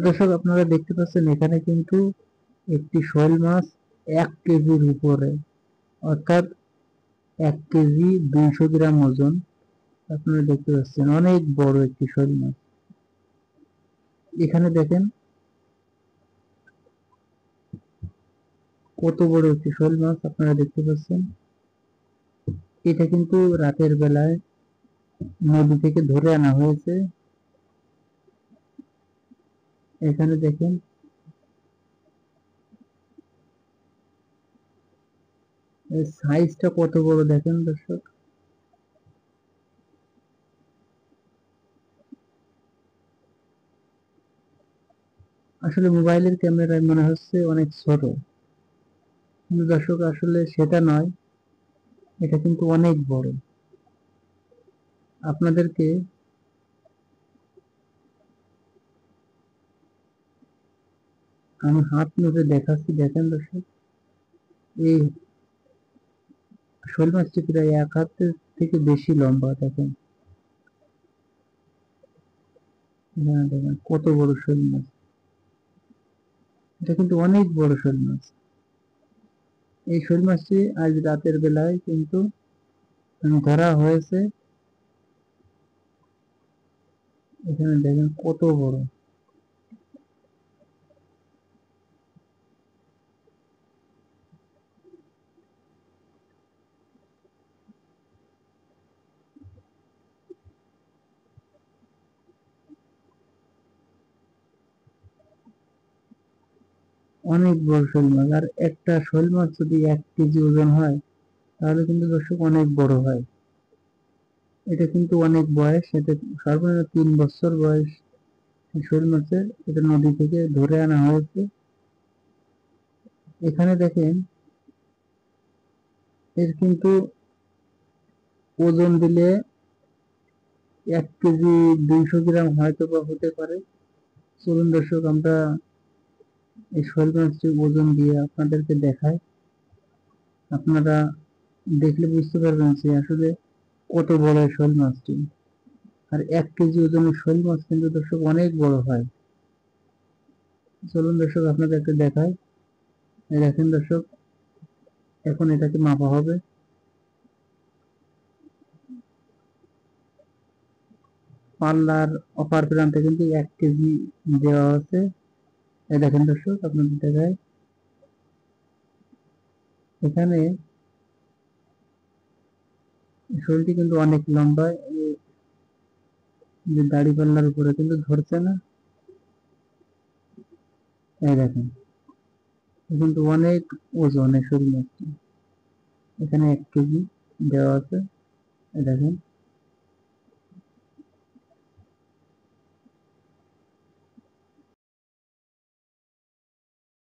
দর্শক, আপনারা দেখতে পাচ্ছেন এখানে কিন্তু একটি শোল মাছ 1 কেজির উপরে, অর্থাৎ 1 কেজি 200 গ্রাম ওজন। আপনারা দেখতে পাচ্ছেন অনেক বড় একটি শোল মাছ। এখানে দেখেন কত বড় একটি শোল মাছ আপনারা দেখতে পাচ্ছেন। এটা কিন্তু রাতের বেলায় নদী থেকে ধরে আনা হয়েছে। এখানে দেখেন এর সাইজটা কত বড়, দেখেন দর্শক। আসলে মোবাইলের ক্যামেরায় মনে হচ্ছে অনেক ছোট, কিন্তু দর্শক আসলে সেটা নয়, এটা কিন্তু অনেক বড়। আপনাদেরকে আমি হাত মেপে দেখাচ্ছি, দেখেন দর্শক। এই শোল মাছটি প্রায় 1 হাতের থেকে বেশি লম্বা, দেখেন। হ্যাঁ, দেখেন কত বড় শোল মাছ। এটা কিন্তু অনেক বড় শোল মাছ। এই শোল মাছটি আজ রাতের বেলায় কিন্তু ধরা হয়েছে। এখানে দেখেন কত বড়। অনেক বড় শোল মাছ। আর একটা শোল মাছ যদি 1 কেজি ওজন হয়, তাহলে কিন্তু দর্শক অনেক বড় হয়। এটা কিন্তু অনেক বয়স, এটা সর্বনিম্ন 3 বছর বয়স শোল মাছের। এটা নদী থেকে ধরে আনা হয়েছে। এখানে দেখেন এর কিন্তু ওজন দিলে 1 কেজি 200 গ্রাম হয়তো বা হতে পারে। চলুন দর্শক, আমরা এই শোল মাছটি ওজন দিয়ে আপনাদেরকে দেখাই। আপনারা দেখলে বুঝতে পারবেন যে আসলে কত বড় এই শোল মাছটি। আর 1 কেজি ওজনের শোল মাছ কিন্তু দর্শক অনেক বড় হয়। চলুন দর্শক, আপনাদেরকে দেখাই। দেখেন দর্শক, এখন এটাকে মাপা হবে। পাল্লার অপর প্রান্তে কিন্তু 1 কেজি দেওয়া আছে। দেখেন দর্শক, আপনাদের দেখায় এখানে শোলটি কিন্তু অনেক লম্বা। যে দাড়ি পাল্লার উপরে কিন্তু ধরছে না। এই দেখেন, কিন্তু অনেক ওজন এই শোল মাছটি। এখানে 1 কেজি দেওয়া আছে। এই দেখেন।